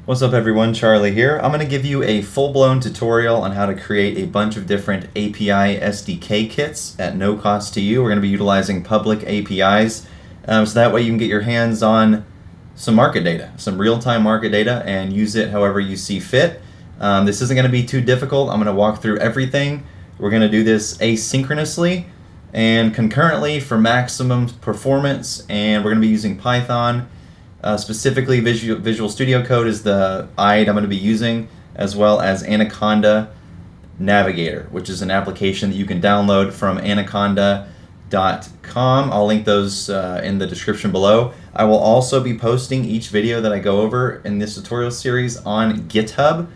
What's up everyone, Charlie here. I'm going to give you a full-blown tutorial on how to create a bunch of different API SDK kits at no cost to you. We're going to be utilizing public APIs so that way you can get your hands on some market data, some real-time market data, and use it however you see fit. This isn't going to be too difficult. I'm going to walk through everything. We're going to do this asynchronously and concurrently for maximum performance, and we're going to be using Python. Specifically, Visual Studio Code is the IDE I'm going to be using, as well as Anaconda Navigator, which is an application that you can download from anaconda.com. I'll link those in the description below. I will also be posting each video that I go over in this tutorial series on GitHub,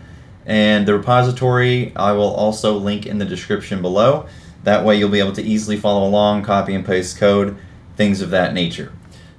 and the repository I will also link in the description below. That way you'll be able to easily follow along, copy and paste code, things of that nature.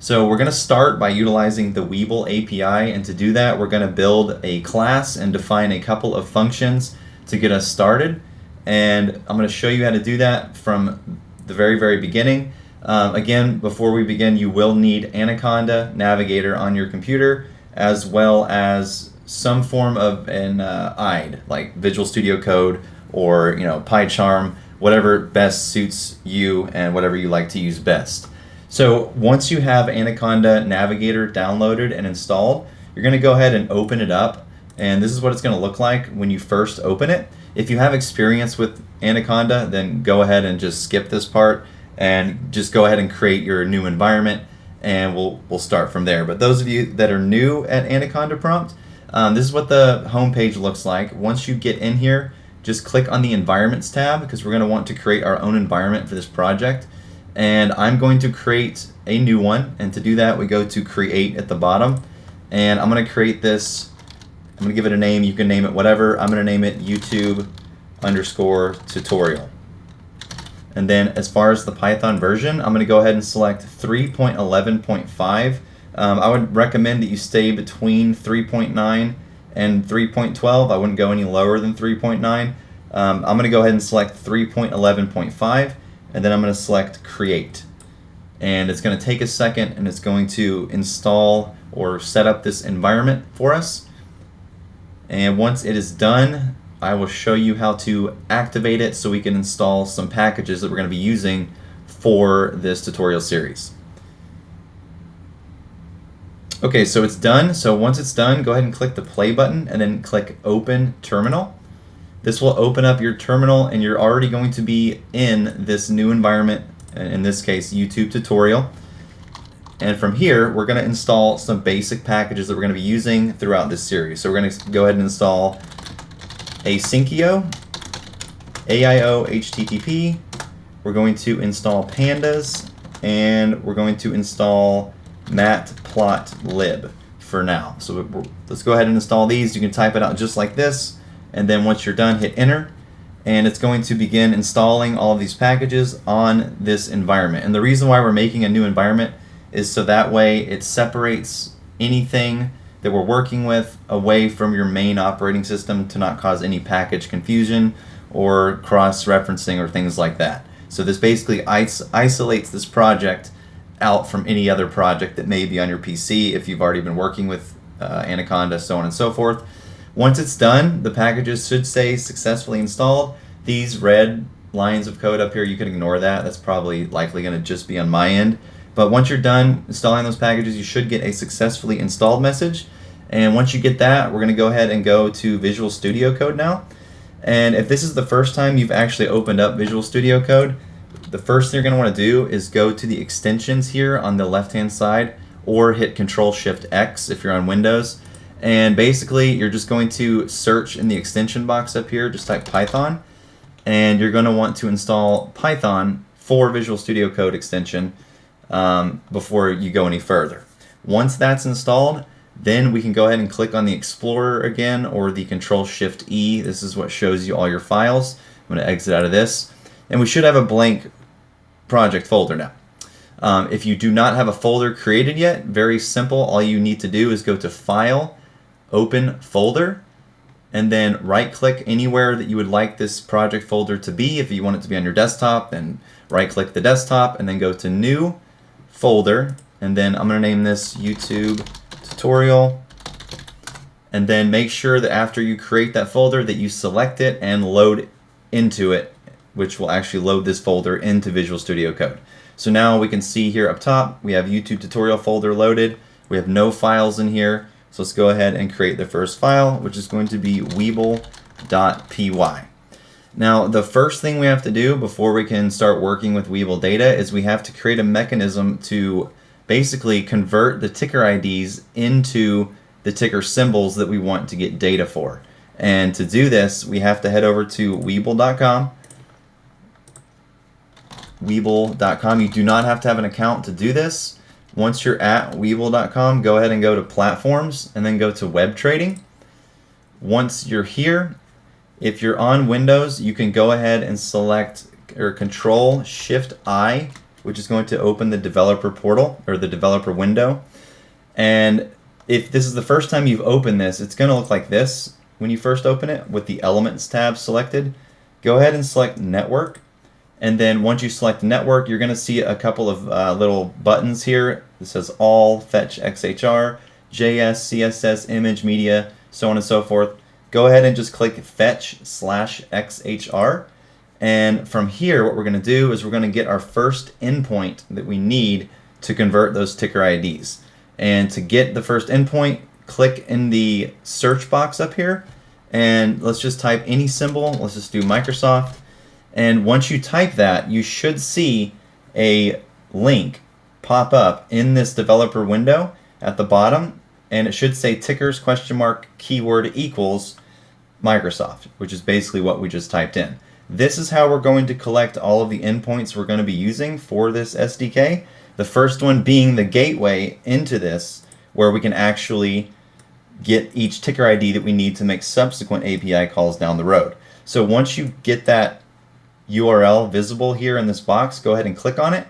So we're going to start by utilizing the Webull API, and to do that we're going to build a class and define a couple of functions to get us started, and I'm going to show you how to do that from the very beginning. Again, before we begin, you will need Anaconda Navigator on your computer, as well as some form of an IDE like Visual Studio Code or PyCharm, whatever best suits you and whatever you like to use best. So once you have Anaconda Navigator downloaded and installed, you're going to go ahead and open it up, and this is what it's going to look like when you first open it. If you have experience with Anaconda, then go ahead and just skip this part and just go ahead and create your new environment, and we'll start from there. But those of you that are new at Anaconda Prompt, this is what the home page looks like. Once you get in here, just click on the Environments tab, because we're going to want to create our own environment for this project. And I'm going to create a new one, and to do that we go to Create at the bottom, and I'm going to create this. I'm going to give it a name. You can name it whatever. I'm going to name it YouTube_tutorial. And then as far as the Python version, I'm going to go ahead and select 3.11.5. I would recommend that you stay between 3.9 and 3.12. I wouldn't go any lower than 3.9. I'm going to go ahead and select 3.11.5. and then I'm going to select Create, and it's going to take a second, and it's going to install or set up this environment for us. And once it is done, I will show you how to activate it so we can install some packages that we're going to be using for this tutorial series. Okay, so it's done. So once it's done, go ahead and click the play button and then click Open Terminal. This will open up your terminal, and you're already going to be in this new environment, in this case YouTube tutorial. And from here we're going to install some basic packages that we're going to be using throughout this series. So we're going to go ahead and install Asyncio, AIO HTTP, we're going to install pandas, and we're going to install matplotlib for now. So let's go ahead and install these. You can type it out just like this, and then once you're done, hit enter, and it's going to begin installing all of these packages on this environment. And the reason why we're making a new environment is so that way it separates anything that we're working with away from your main operating system to not cause any package confusion or cross-referencing or things like that. So this basically isolates this project out from any other project that may be on your PC if you've already been working with Anaconda, so on and so forth. Once it's done, the packages should say successfully installed. These red lines of code up here, you can ignore that. That's probably likely going to just be on my end. But once you're done installing those packages, you should get a successfully installed message. And once you get that, we're going to go ahead and go to Visual Studio Code now. And if this is the first time you've actually opened up Visual Studio Code, the first thing you're going to want to do is go to the extensions here on the left-hand side, or hit Control-Shift-X if you're on Windows. And basically you're just going to search in the extension box up here, just type Python, and you're going to want to install Python for Visual Studio Code extension before you go any further. Once that's installed, then we can go ahead and click on the Explorer again, or the Control-Shift-E. This is what shows you all your files. I'm going to exit out of this, and we should have a blank project folder now. If you do not have a folder created yet, very simple. All you need to do is go to File, Open Folder, and then right-click anywhere that you would like this project folder to be. If you want it to be on your desktop, then right-click the desktop, and then go to New Folder, and then I'm going to name this YouTube Tutorial, And then make sure that after you create that folder that you select it and load into it, which will actually load this folder into Visual Studio Code. So now we can see here up top, we have YouTube tutorial folder loaded. We have no files in here. So let's go ahead and create the first file, which is going to be webull.py. Now, the first thing we have to do before we can start working with Webull data is we have to create a mechanism to basically convert the ticker IDs into the ticker symbols that we want to get data for. And to do this, we have to head over to Webull.com. Webull.com. You do not have to have an account to do this. Once you're at Webull.com, go ahead and go to Platforms and then go to Web Trading. Once you're here, if you're on Windows, you can go ahead and select or Control-Shift-I, which is going to open the developer portal or the developer window. And if this is the first time you've opened this, it's going to look like this when you first open it with the Elements tab selected. Go ahead and select Network. And then once you select Network, you're going to see a couple of little buttons here. It says All, Fetch XHR, JS, CSS, Image, Media, so on and so forth. Go ahead and just click Fetch/XHR. And from here, what we're going to do is we're going to get our first endpoint that we need to convert those ticker IDs. And to get the first endpoint, click in the search box up here. And let's just type any symbol. Let's just do Microsoft. And once you type that, you should see a link pop up in this developer window at the bottom. And it should say tickers keyword equals Microsoft, which is basically what we just typed in. This is how we're going to collect all of the endpoints we're going to be using for this SDK. The first one being the gateway into this, where we can actually get each ticker ID that we need to make subsequent API calls down the road. So once you get that URL visible here in this box, go ahead and click on it.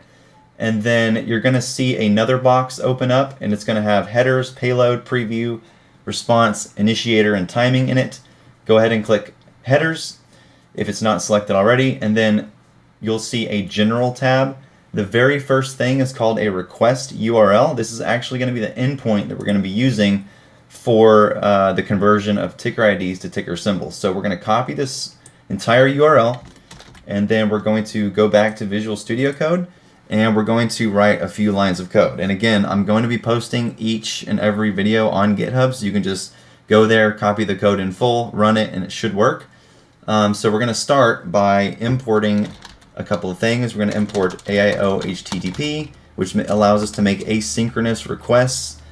And then you're going to see another box open up, and it's going to have headers, payload, preview, response, initiator, and timing in it. Go ahead and click headers if it's not selected already, and then you'll see a general tab. The very first thing is called a request URL. This is actually going to be the endpoint that we're going to be using for the conversion of ticker IDs to ticker symbols. So we're going to copy this entire URL, and then we're going to go back to Visual Studio Code, and we're going to write a few lines of code. And again, I'm going to be posting each and every video on GitHub, so you can just go there, copy the code in full, run it, and it should work. So we're going to start by importing a couple of things. We're going to import AIO HTTP, which allows us to make asynchronous requests.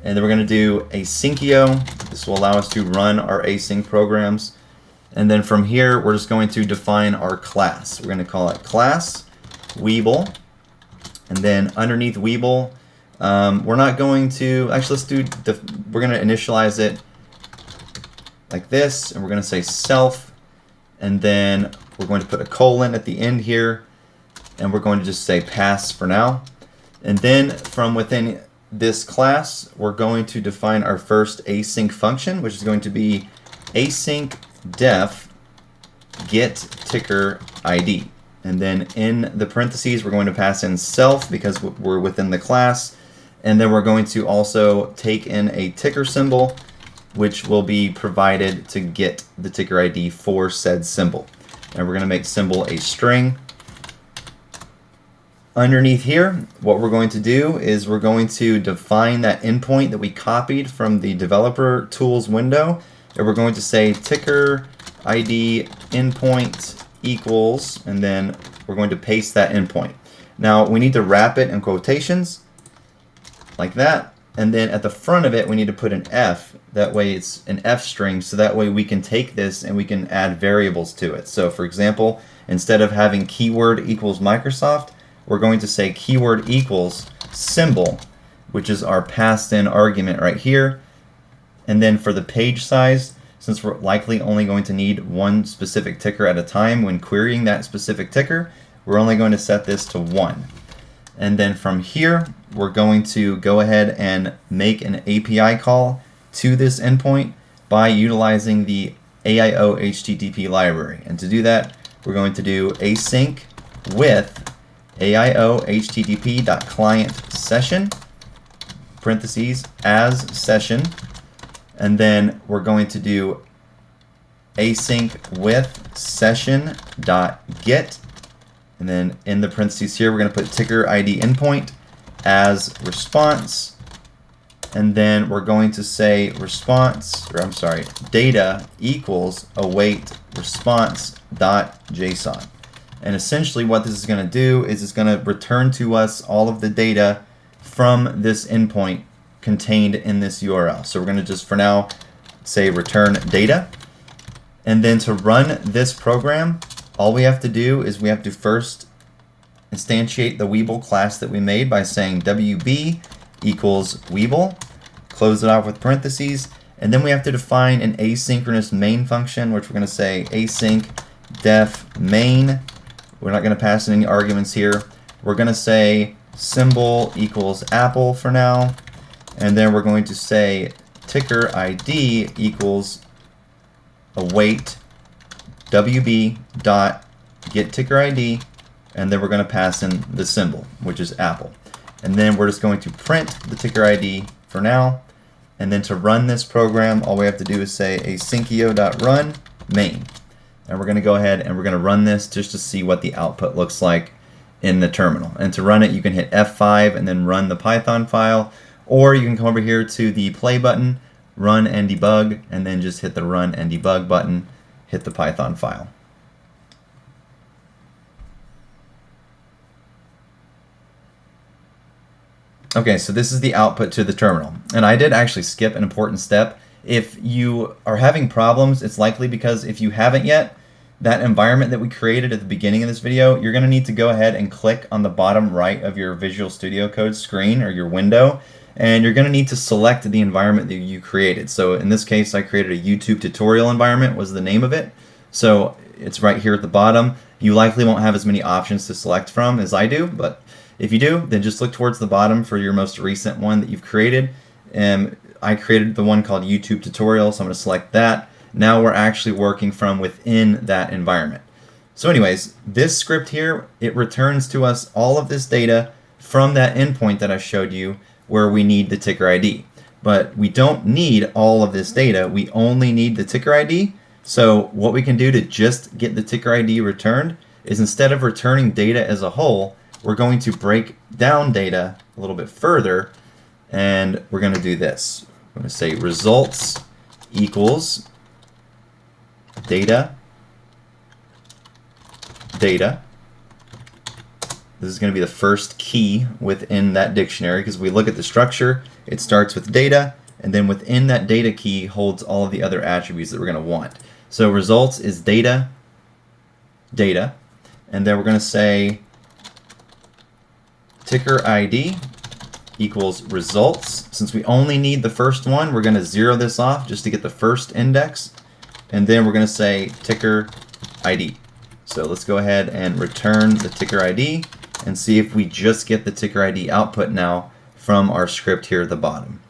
And then we're going to do Asyncio. This will allow us to run our async programs. And then from here, we're just going to define our class. We're going to call it class Webull. And then underneath Webull, we're not going to, actually let's do, we're going to initialize it like this, and we're going to say self, and then we're going to put a colon at the end here, and we're going to just say pass for now. And then from within this class, we're going to define our first async function, which is going to be async def get ticker ID. And then in the parentheses, we're going to pass in self because we're within the class. And then we're going to also take in a ticker symbol, which will be provided to get the ticker ID for said symbol. And we're going to make symbol a string. Underneath here, what we're going to do is we're going to define that endpoint that we copied from the developer tools window. And we're going to say ticker ID endpoint equals, and then we're going to paste that endpoint. Now we need to wrap it in quotations like that, and then at the front of it we need to put an F. That way it's an F string, so that way we can take this and we can add variables to it. So for example, instead of having keyword equals Microsoft, we're going to say keyword equals symbol, which is our passed in argument right here. And then for the page size, since we're likely only going to need one specific ticker at a time when querying that specific ticker, we're only going to set this to 1. And then from here, we're going to go ahead and make an API call to this endpoint by utilizing the AIO HTTP library. And to do that, we're going to do async with AIO HTTP.client session, parentheses, as session. and then we're going to do async with session.get, and then in the parentheses here we're going to put ticker ID endpoint as response, and then we're going to say data equals await response.json. And essentially what this is going to do is it's going to return to us all of the data from this endpoint contained in this URL. So we're going to just for now say return data. And then to run this program, all we have to do is we have to first instantiate the Webull class that we made by saying WB equals Webull, close it off with parentheses, and then we have to define an asynchronous main function, which we're going to say async def main. We're not going to pass in any arguments here. We're going to say symbol equals Apple for now, and then we're going to say ticker ID equals await WB dot get ticker ID, and then we're going to pass in the symbol, which is Apple. And then we're just going to print the ticker ID for now. And then to run this program, all we have to do is say asyncio.run main. And we're going to go ahead and we're going to run this just to see what the output looks like in the terminal. And to run it, you can hit F5 and then run the Python file, or you can come over here to the play button, run and debug, and then just hit the run and debug button, hit the Python file. Okay, so this is the output to the terminal. And I did actually skip an important step. If you are having problems, it's likely because if you haven't yet, that environment that we created at the beginning of this video, you're going to need to go ahead and click on the bottom right of your Visual Studio Code screen or your window, and you're going to need to select the environment that you created. So in this case, I created a YouTube tutorial environment was the name of it. So it's right here at the bottom. You likely won't have as many options to select from as I do, but if you do, then just look towards the bottom for your most recent one that you've created. I created the one called YouTube tutorial, so I'm going to select that. Now we're actually working from within that environment. So anyways, this script here, it returns to us all of this data from that endpoint that I showed you where we need the ticker ID. But we don't need all of this data, we only need the ticker ID. So what we can do to just get the ticker ID returned is instead of returning data as a whole, we're going to break down data a little bit further, and we're going to do this. We're going to say results equals data. This is going to be the first key within that dictionary, because we look at the structure, it starts with data, and then within that data key holds all of the other attributes that we're going to want. So results is data, and then we're going to say ticker ID equals results. Since we only need the first one, we're going to zero this off just to get the first index, and then we're going to say ticker ID. So let's go ahead and return the ticker ID and see if we just get the ticker ID output now from our script here at the bottom.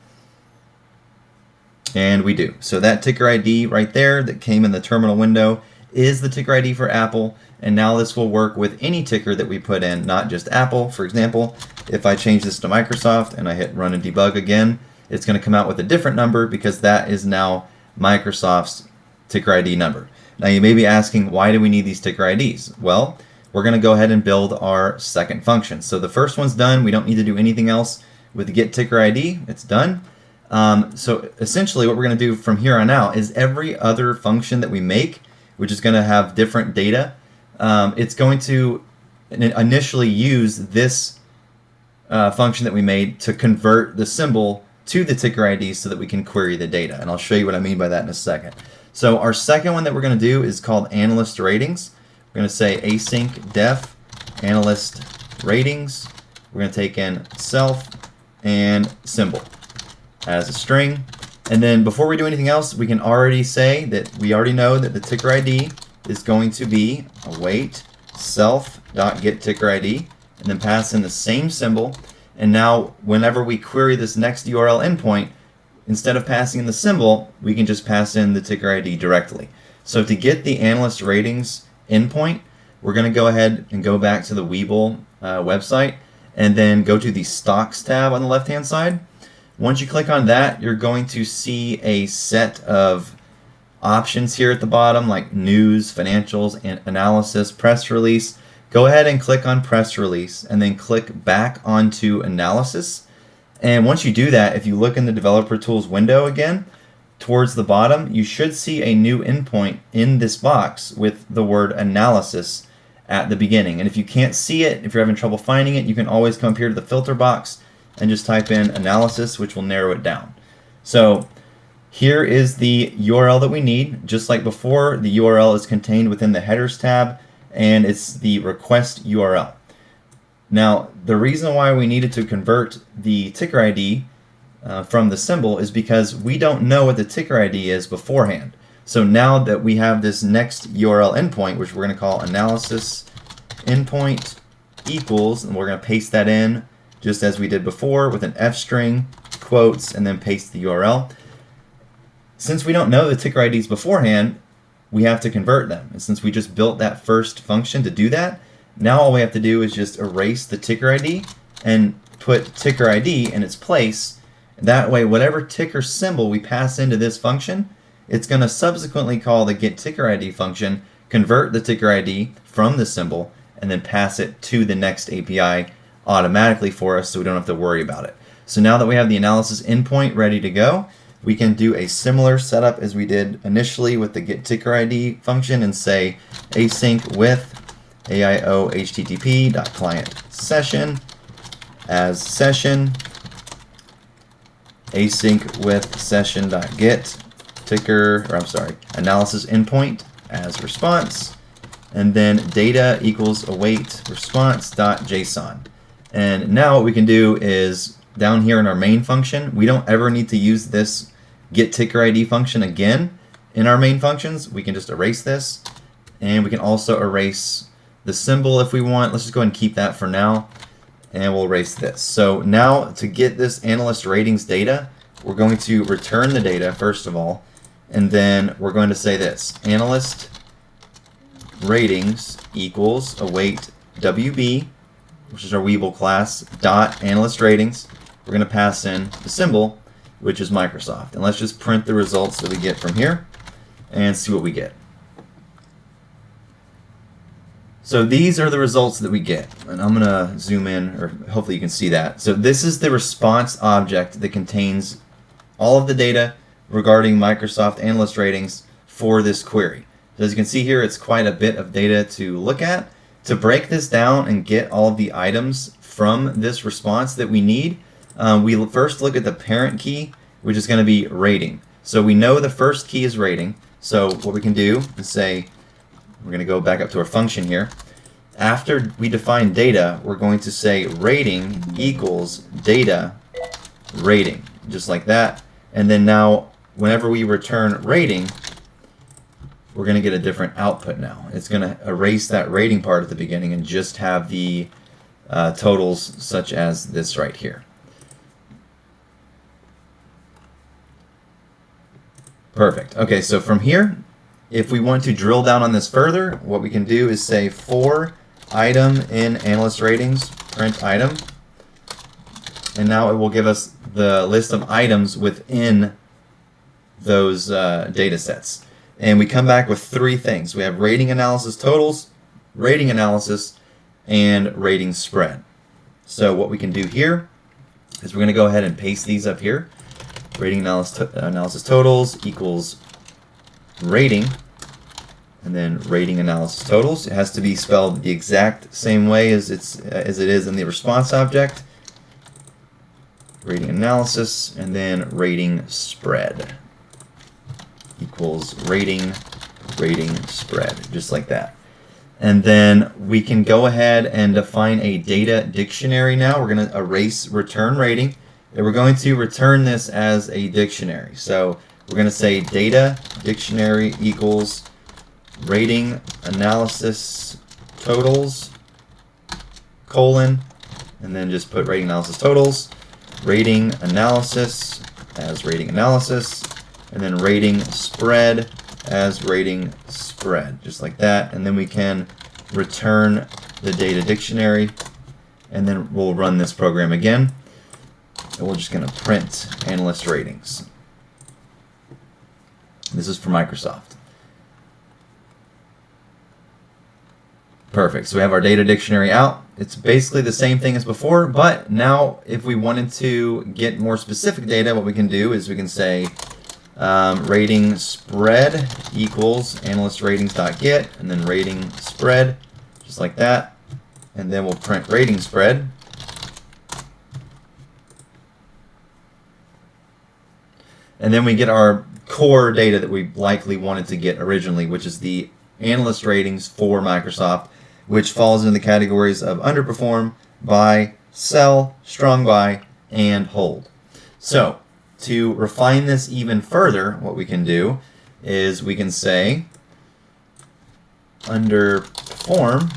And we do. So that ticker ID right there that came in the terminal window is the ticker ID for Apple, and now this will work with any ticker that we put in, not just Apple. For example, if I change this to Microsoft and I hit run and debug again, it's going to come out with a different number because that is now Microsoft's ticker ID number. Now you may be asking, why do we need these ticker IDs? Well, we're going to go ahead and build our second function. So the first one's done. We don't need to do anything else with the get ticker ID. It's done. So essentially what we're going to do from here on out is every other function that we make, which is going to have different data, it's going to initially use this function that we made to convert the symbol to the ticker ID so that we can query the data. And I'll show you what I mean by that in a second. So our second one that we're going to do is called analyst ratings. We're going to say async def analyst ratings. We're going to take in self and symbol as a string. And then before we do anything else, we can already say that we already know that the ticker ID is going to be await self.getTickerID, and then pass in the same symbol. And now whenever we query this next URL endpoint, instead of passing in the symbol, we can just pass in the ticker ID directly. So to get the analyst ratings endpoint, we're going to go ahead and go back to the Webull website and then go to the stocks tab on the left hand side. Once you click on that, you're going to see a set of options here at the bottom, like news, financials, and analysis, press release. Go ahead and click on press release and then click back onto analysis. And once you do that, if you look in the developer tools window again, towards the bottom, you should see a new endpoint in this box with the word analysis at the beginning. And if you can't see it, if you're having trouble finding it, you can always come up here to the filter box and just type in analysis, which will narrow it down. So here is the URL that we need. Just like before, the URL is contained within the headers tab, and it's the request URL. Now, the reason why we needed to convert the ticker ID from the symbol is because we don't know what the ticker ID is beforehand. So now that we have this next URL endpoint, which we're going to call analysis endpoint equals, and we're going to paste that in just as we did before with an F string, quotes, and then paste the URL. Since we don't know the ticker IDs beforehand, we have to convert them. And since we just built that first function to do that, now all we have to do is just erase the ticker ID and put ticker ID in its place. That way, whatever ticker symbol we pass into this function, it's going to subsequently call the getTickerID function, convert the ticker ID from the symbol, and then pass it to the next API automatically for us so we don't have to worry about it. So now that we have the analysis endpoint ready to go, we can do a similar setup as we did initially with the getTickerID function and say async with AIO HTTP.client session as session, async with session.get ticker, or I'm sorry, analysis endpoint as response, and then data equals await response.json. And now what we can do is down here in our main function, we don't ever need to use this getTickerID function again in our main functions. We can just erase this, and we can also erase the symbol if we want. Let's just go ahead and keep that for now, and we'll erase this. So now to get this analyst ratings data, we're going to return the data first of all, and then we're going to say this, analyst ratings equals await WB, which is our Webull class, dot analyst ratings. We're going to pass in the symbol, which is Microsoft. And let's just print the results that we get from here and see what we get. So these are the results that we get. And I'm going to zoom in, or hopefully you can see that. So this is the response object that contains all of the data regarding Microsoft analyst ratings for this query. So as you can see here, it's quite a bit of data to look at. To break this down and get all of the items from this response that we need, we first look at the parent key, which is going to be rating. So we know the first key is rating. So what we can do is say, we're going to go back up to our function here. After we define data, we're going to say rating equals data rating, just like that. And then now, whenever we return rating, we're going to get a different output now. It's going to erase that rating part at the beginning and just have the totals such as this right here. Perfect. Okay, so from here, if we want to drill down on this further, what we can do is say for item in analyst ratings, print item, and now it will give us the list of items within those data sets. And we come back with three things. We have rating analysis totals, rating analysis, and rating spread. So what we can do here is we're going to go ahead and paste these up here. Rating analysis totals equals rating, and then rating analysis totals. It has to be spelled the exact same way as it is in the response object. Rating analysis, and then rating spread equals rating spread, just like that. And then we can go ahead and define a data dictionary now. We're going to erase return rating, and we're going to return this as a dictionary. So we're going to say data dictionary equals rating analysis totals, colon, and then just put rating analysis totals, rating analysis as rating analysis, and then rating spread as rating spread, just like that. And then we can return the data dictionary, and then we'll run this program again. and we're just going to print analyst ratings. This is for Microsoft. Perfect. So we have our data dictionary out. It's basically the same thing as before, but now if we wanted to get more specific data, what we can do is we can say rating spread equals analyst ratings.get, and then rating spread, just like that. And then we'll print rating spread. And then we get our core data that we likely wanted to get originally, which is the analyst ratings for Microsoft, which falls into the categories of underperform, buy, sell, strong buy, and hold. So to refine this even further, what we can do is we can say underperform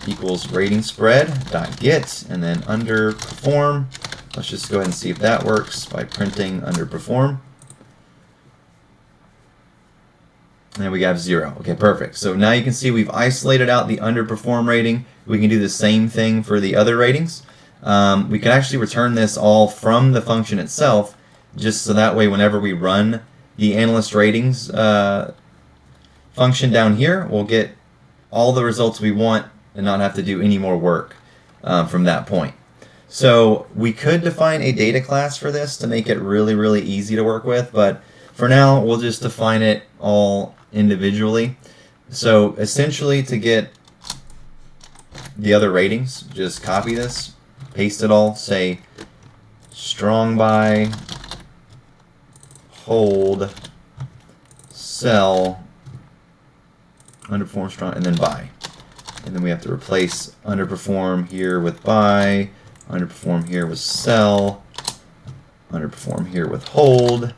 equals rating spread dot get, and then underperform. Let's just go ahead and see if that works by printing underperform. And we have 0. Okay, perfect. So now you can see we've isolated out the underperform rating. We can do the same thing for the other ratings. We can actually return this all from the function itself, just so that way whenever we run the analyst ratings function down here, we'll get all the results we want and not have to do any more work from that point. So we could define a data class for this to make it really, really easy to work with, but for now we'll just define it all individually. So essentially, to get the other ratings, just copy this, paste it all, say strong buy, hold, sell, underperform, strong, and then buy. And then we have to replace underperform here with buy, underperform here with sell, underperform here with hold,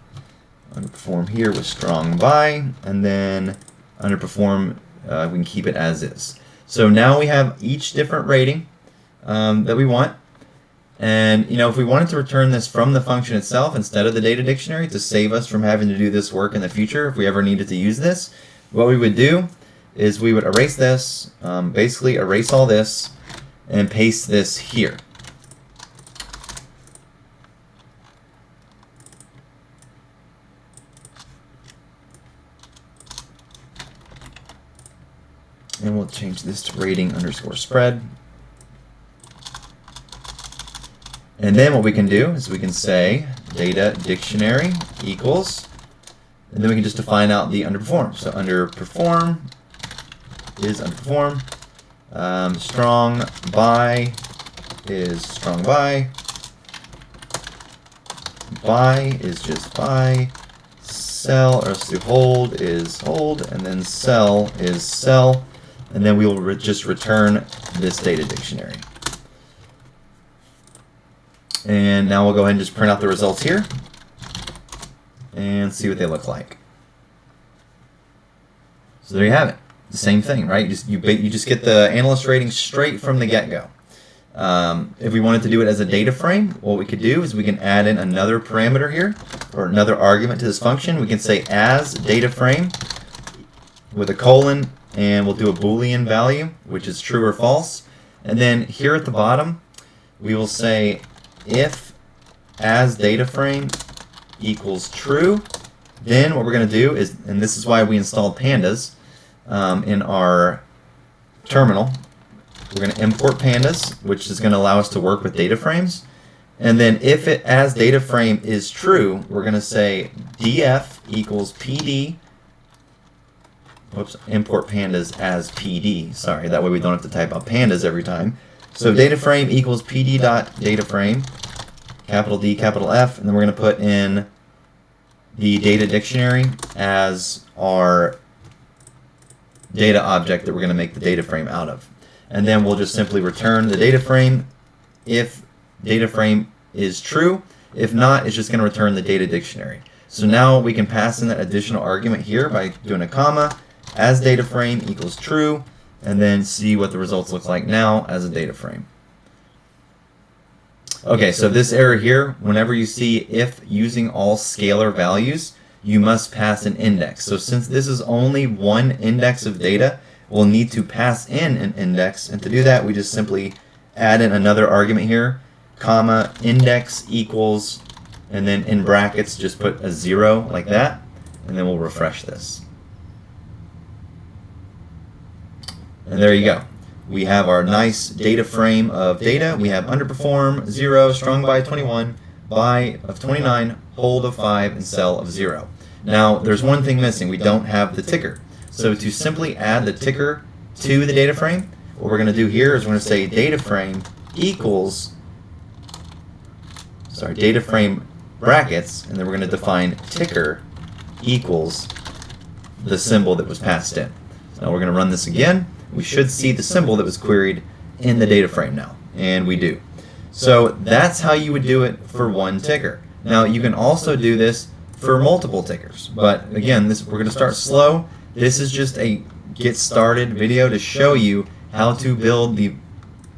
underperform here with strong buy, and then underperform, we can keep it as is. So now we have each different rating that we want. And if we wanted to return this from the function itself instead of the data dictionary to save us from having to do this work in the future, if we ever needed to use this, what we would do is we would erase this, basically erase all this, and paste this here. And we'll change this to rating underscore spread. And then what we can do is we can say data dictionary equals, and then we can just define out the underperform. So underperform is underperform. Strong buy is strong buy. Buy is just buy. Sell, or else do hold, is hold. And then sell is sell. And then we will just return this data dictionary. And now we'll go ahead and just print out the results here and see what they look like. So there you have it. The same thing, right? You just get the analyst rating straight from the get-go. If we wanted to do it as a data frame, what we could do is we can add in another parameter here, or another argument to this function. We can say as data frame with a colon, and we'll do a Boolean value, which is true or false. And then here at the bottom, we will say if as data frame equals true, then what we're going to do is, and this is why we installed pandas in our terminal, we're going to import pandas, which is going to allow us to work with data frames. And then if it as data frame is true, we're going to say df equals pd. Whoops, import pandas as PD. Sorry, that way we don't have to type out pandas every time. So data frame equals PD dot data frame, capital D, capital F, and then we're going to put in the data dictionary as our data object that we're going to make the data frame out of. And then we'll just simply return the data frame if data frame is true. If not, it's just going to return the data dictionary. So now we can pass in that additional argument here by doing a comma, as data frame equals true, and then see what the results look like now as a data frame. Okay, so this error here, whenever you see if using all scalar values, you must pass an index. So since this is only one index of data, we'll need to pass in an index, and to do that we just simply add in another argument here, comma, index equals, and then in brackets just put a 0 like that, and then we'll refresh this. And there you go. We have our nice data frame of data. We have underperform, 0, strong buy 21, buy of 29, hold of 5, and sell of 0. Now, there's one thing missing. We don't have the ticker. So to simply add the ticker to the data frame, what we're going to do here is we're going to say data frame equals, data frame brackets, and then we're going to define ticker equals the symbol that was passed in. So now we're going to run this again. We should see the symbol that was queried in the data frame now, and we do. So that's how you would do it for one ticker. Now you can also do this for multiple tickers, but again, we're going to start slow. This is just a get started video to show you how to build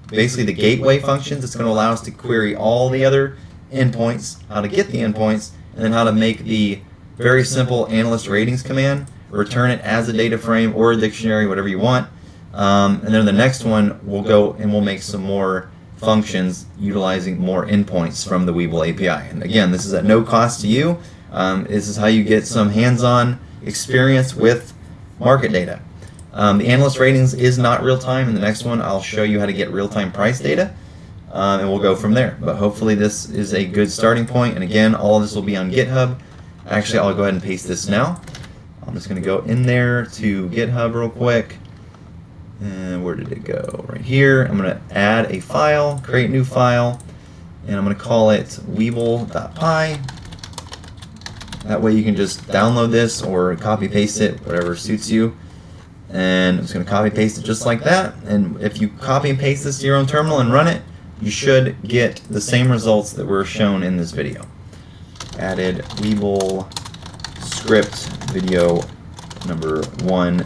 basically the gateway functions. It's going to allow us to query all the other endpoints, how to get the endpoints, and then how to make the very simple analyst ratings command, return it as a data frame or a dictionary, whatever you want. And then the next one, we'll go and we'll make some more functions utilizing more endpoints from the Webull API. And again, this is at no cost to you. This is how you get some hands-on experience with market data. The analyst ratings is not real-time. In the next one, I'll show you how to get real-time price data, and we'll go from there. But hopefully this is a good starting point. And again, all of this will be on GitHub. Actually, I'll go ahead and paste this now. I'm just going to go in there to GitHub real quick. And where did it go? Right here. I'm going to add a file, create a new file, and I'm going to call it webull.py. That way you can just download this or copy paste it, whatever suits you. And I'm just going to copy paste it just like that. And if you copy and paste this to your own terminal and run it, you should get the same results that were shown in this video. Added Webull script video number 1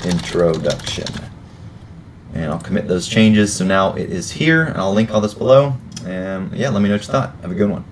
introduction. And I'll commit those changes, so now it is here, and I'll link all this below. And yeah, let me know what you thought. Have a good one.